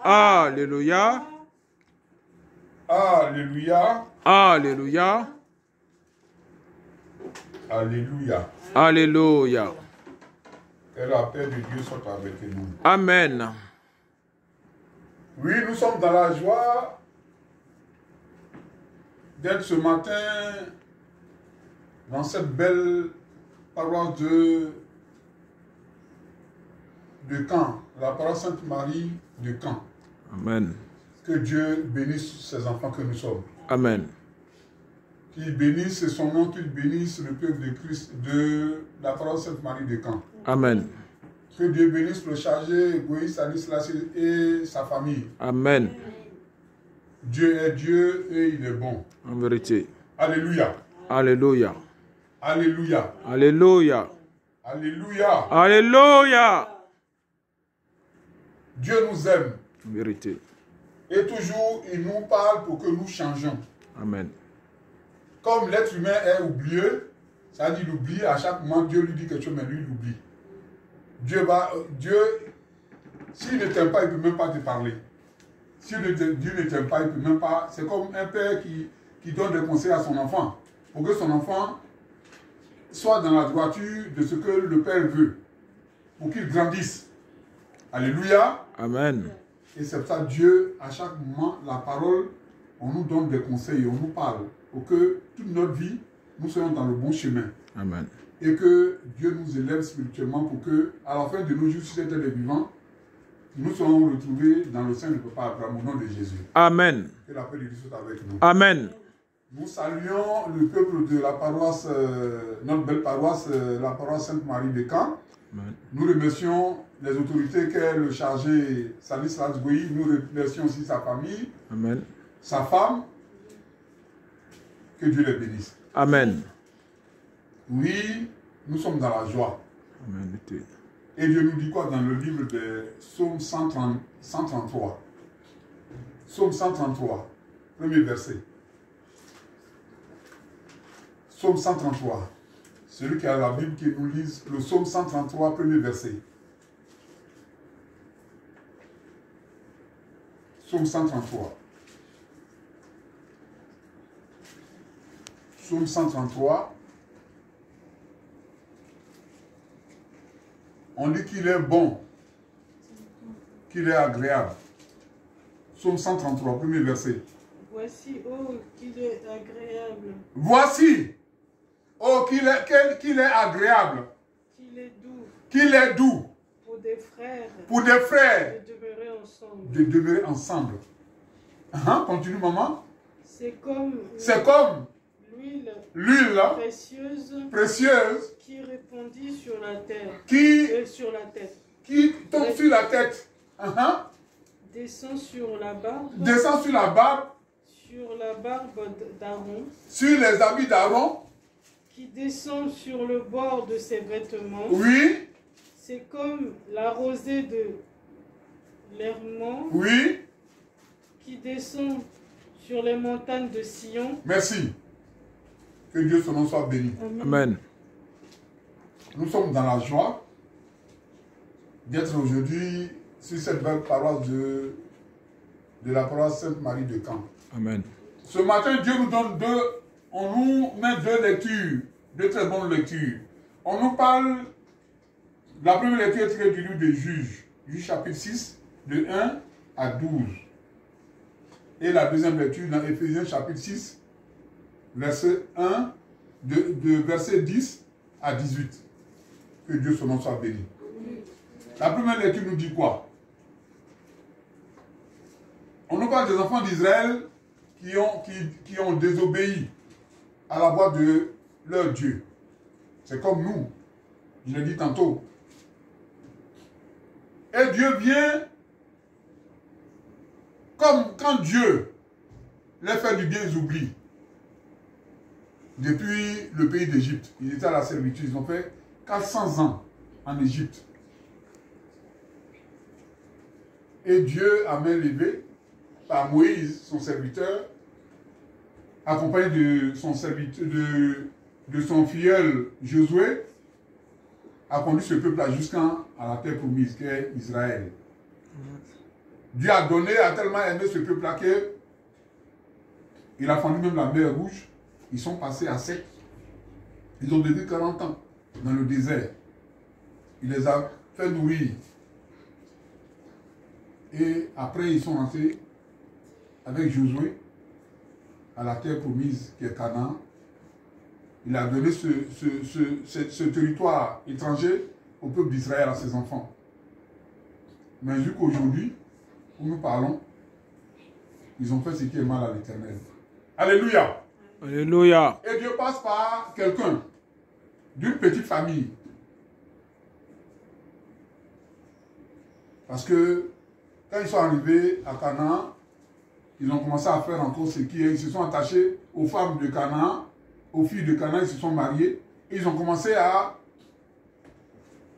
Alléluia. Alléluia. Alléluia. Alléluia. Alléluia. Que la paix de Dieu soit avec nous. Amen. Oui, nous sommes dans la joie d'être ce matin dans cette belle paroisse de Caen, la paroisse Sainte-Marie de Caen. Amen. Que Dieu bénisse ses enfants que nous sommes. Amen. Qu'il bénisse son nom, qu'il bénisse le peuple de Christ de la paroisse Sainte-Marie de Caen. Amen. Que Dieu bénisse le chargé Goïs Stanislas et sa famille. Amen. Dieu est Dieu et il est bon. En vérité. Alléluia. Alléluia. Alléluia. Alléluia. Alléluia. Alléluia. Dieu nous aime. En vérité. Et toujours, il nous parle pour que nous changions. Amen. Comme l'être humain est oublieux, ça dit l'oublie, à chaque moment, Dieu lui dit quelque chose, mais lui, il oublie. Dieu, s'il ne t'aime pas, il ne peut même pas te parler. Si Dieu ne t'aime pas, il ne peut même pas. C'est comme un père qui donne des conseils à son enfant, pour que son enfant soit dans la droiture de ce que le père veut, pour qu'il grandisse. Alléluia. Amen. Et c'est pour ça Dieu, à chaque moment, la parole, on nous donne des conseils, on nous parle, pour que toute notre vie, nous soyons dans le bon chemin. Amen. Et que Dieu nous élève spirituellement pour que, à la fin de nos jours, si c'était des vivants, nous serons retrouvés dans le sein de Papa Abraham au nom de Jésus. Amen. Que la paix de Dieu soit avec nous. Amen. Nous saluons le peuple de la paroisse, notre belle paroisse, la paroisse Sainte-Marie de Caen. Amen. Nous remercions les autorités qu'est le chargé Stanislas Goï. Nous remercions aussi sa famille, Amen. sa femme. Que Dieu les bénisse. Amen. Oui, nous sommes dans la joie. Amen. Et Dieu nous dit quoi dans le livre de Psaume 133? Psaume 133, premier verset. Psaume 133. Celui qui a la Bible, qui nous lise le Psaume 133, premier verset. Psaume 133. Psaume 133. On dit qu'il est bon, qu'il est agréable. Psaume 133, premier verset. Voici, oh, qu'il est agréable. Voici, oh, qu'il est agréable. Qu'il est doux. Qu'il est doux. Pour des frères. Pour des frères. De demeurer ensemble. De demeurer ensemble. Continue, maman. C'est comme. L'huile précieuse qui répandit sur la terre. Sur la tête. Qui tombe sur la tête. Descend sur la barbe. Descend sur la barbe. Sur la barbe d'Aaron. Sur les habits d'Aaron. Qui descend sur le bord de ses vêtements. Oui. C'est comme la rosée de l'Hermon. Oui. Qui descend sur les montagnes de Sion. Merci. Que Dieu son nom soit béni. Amen. Nous sommes dans la joie d'être aujourd'hui sur cette belle paroisse de la paroisse Sainte-Marie de Caen. Amen. Ce matin, Dieu nous donne on nous met deux lectures, deux très bonnes lectures. On nous parle, la première lecture est tirée du livre des Juges, Juges chapitre 6, de 1 à 12. Et la deuxième lecture dans Éphésiens chapitre 6, verset 1, de verset 10 à 18. Que Dieu son nom soit béni. La première lecture nous dit quoi? On nous parle des enfants d'Israël qui ont désobéi à la voix de leur Dieu. C'est comme nous. Je l'ai dit tantôt. Et Dieu vient, comme quand Dieu leur fait du bien, ils oublient. Depuis le pays d'Égypte, ils étaient à la servitude. Ils ont fait 400 ans en Égypte. Et Dieu a main levée par Moïse, son serviteur, accompagné de son serviteur, de son filleul Josué, a conduit ce peuple jusqu'à la terre promise, qui est Israël. Dieu a donné, a tellement aimé ce peuple-là qu'il a fendu même la mer Rouge. Ils sont passés à sec. Ils ont vécu 40 ans dans le désert. Il les a fait nourrir. Et après, ils sont rentrés avec Josué à la terre promise qui est Canaan. Il a donné ce territoire étranger au peuple d'Israël, à ses enfants. Mais vu qu'aujourd'hui, où nous parlons, ils ont fait ce qui est mal à l'Éternel. Alléluia. Alléluia. Et Dieu passe par quelqu'un d'une petite famille. Parce que quand ils sont arrivés à Canaan, ils ont commencé à faire encore ce qui est. Ils se sont attachés aux femmes de Canaan, aux filles de Canaan, ils se sont mariés. Et ils ont commencé à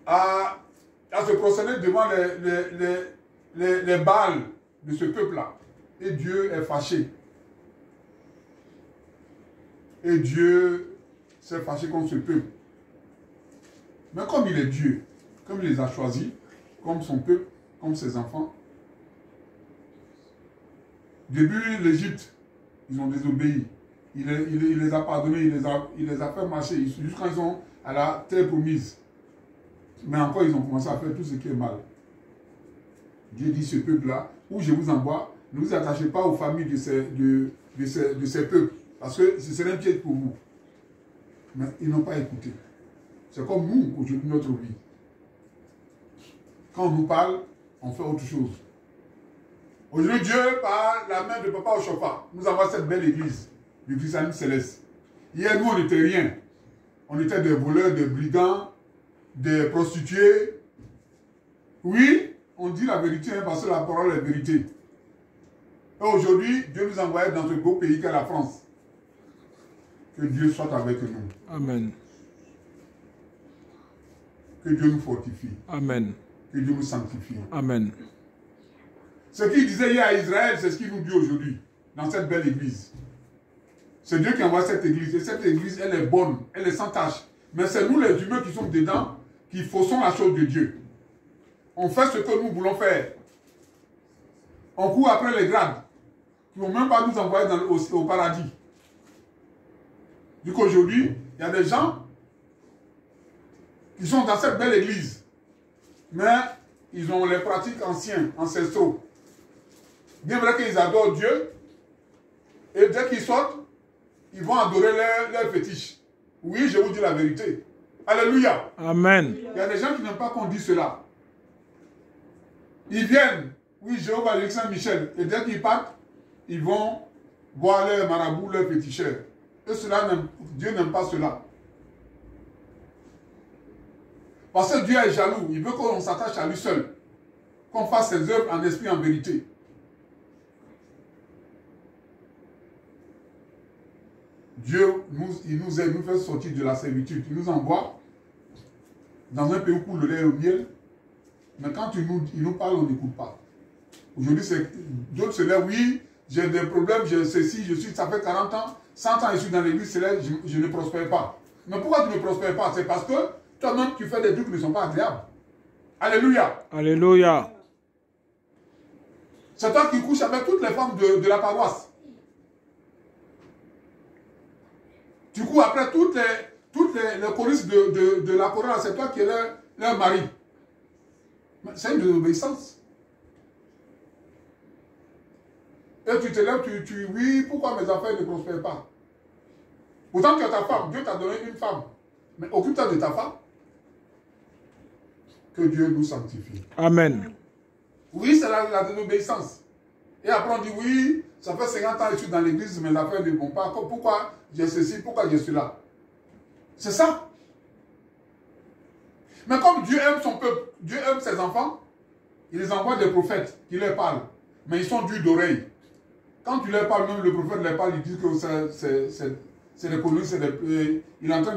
se prosterner devant les Baals de ce peuple-là. Et Dieu est fâché. Et Dieu s'est fâché contre ce peuple. Mais comme il est Dieu, comme il les a choisis, comme son peuple, comme ses enfants, début l'Égypte, ils ont désobéi. Il les a pardonnés, il les a fait marcher jusqu'à ils sont à la terre promise. Mais encore, ils ont commencé à faire tout ce qui est mal. Dieu dit ce peuple-là, où je vous envoie, ne vous attachez pas aux familles de ces peuples, parce que ce serait un piège pour vous. Mais ils n'ont pas écouté. C'est comme nous, aujourd'hui, notre vie. Quand on nous parle, on fait autre chose. Aujourd'hui, Dieu, par la main de Papa Ochofa, nous envoie cette belle église du christianisme céleste. Hier, nous, on n'était rien. On était des voleurs, des brigands, des prostituées. Oui, on dit la vérité, hein, parce que la parole est vérité. Et aujourd'hui, Dieu nous envoie dans ce beau pays qu'est la France. Que Dieu soit avec nous. Amen. Que Dieu nous fortifie. Amen. Que Dieu nous sanctifie. Amen. Ce qu'il disait hier à Israël, c'est ce qu'il nous dit aujourd'hui, dans cette belle église. C'est Dieu qui envoie cette église. Et cette église, elle est bonne, elle est sans tache. Mais c'est nous les humains qui sommes dedans, qui faussons la chose de Dieu. On fait ce que nous voulons faire. On court après les grades, qui ne vont même pas nous envoyer au paradis. Du coup, aujourd'hui, il y a des gens qui sont dans cette belle église, mais ils ont les pratiques anciennes, ancestraux. Bien vrai qu'ils adorent Dieu, et dès qu'ils sortent, ils vont adorer leurs fétiches. Oui, je vous dis la vérité. Alléluia. Amen. Il y a des gens qui n'aiment pas qu'on dise cela. Ils viennent, oui, Jéhovah, le Saint-Michel, et dès qu'ils partent, ils vont voir leurs marabouts, leurs féticheurs. Et cela, Dieu n'aime pas cela. Parce que Dieu est jaloux. Il veut qu'on s'attache à lui seul. Qu'on fasse ses œuvres en esprit, en vérité. Dieu, il nous aide, nous fait sortir de la servitude. Il nous envoie dans un pays où coule le lait et le miel. Mais quand il nous parle, on n'écoute pas. Aujourd'hui, Dieu se lève, oui, j'ai des problèmes, j'ai ceci, ça fait 40 ans, 100 ans, je suis dans l'église, je ne prospère pas. Mais pourquoi tu ne prospères pas? C'est parce que toi-même, tu fais des trucs qui ne sont pas agréables. Alléluia. Alléluia. C'est toi qui couches avec toutes les femmes de la paroisse. Tu cours après toutes les choristes de la chorale, c'est toi qui es leur mari. C'est une désobéissance. Et tu te lèves, oui, pourquoi mes affaires ne prospèrent pas? Pourtant tu as ta femme, Dieu t'a donné une femme. Mais occupe-toi de ta femme. Que Dieu nous sanctifie. Amen. Oui, c'est la désobéissance. Et après on dit, oui, ça fait 50 ans que je suis dans l'église, mes affaires ne vont pas. Pourquoi j'ai ceci, pourquoi j'ai cela? C'est ça. Mais comme Dieu aime son peuple, Dieu aime ses enfants, il les envoie des prophètes qui leur parlent. Mais ils sont durs d'oreille. Quand tu leur parles, même le prophète leur parle, il dit que c'est des conneries, il est en train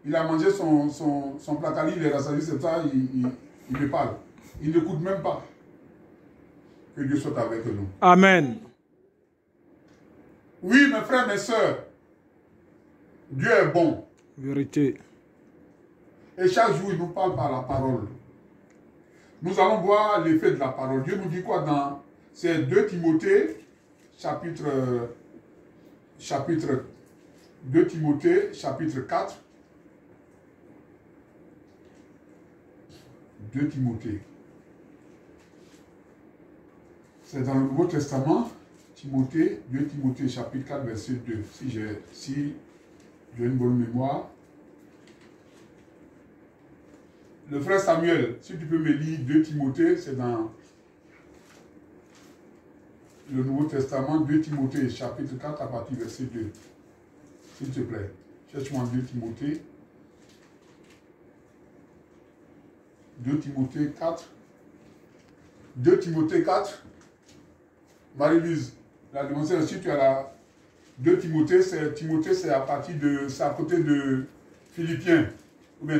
il a mangé son placali, il est rassasié, c'est ça, il me parle. Il n'écoute même pas. Que Dieu soit avec nous. Amen. Oui, mes frères, mes sœurs, Dieu est bon. Vérité. Et chaque jour, il nous parle par la parole. Nous allons voir l'effet de la parole. Dieu nous dit quoi dans ces 2 Timothée, chapitre 2 Timothée, chapitre 4. 2 Timothée. C'est dans le Nouveau Testament, Timothée, 2 Timothée, chapitre 4, verset 2. Si j'ai une bonne mémoire. Le frère Samuel, si tu peux me lire 2 Timothée, c'est dans le Nouveau Testament, 2 Timothée, chapitre 4, à partir du verset 2. S'il te plaît, cherche-moi 2 Timothée. 2 Timothée 4. 2 Timothée 4. Marie-Lise, la demoiselle, si tu as la 2 Timothée, c'est à partir de, c'est à côté de Philippiens. Ou bien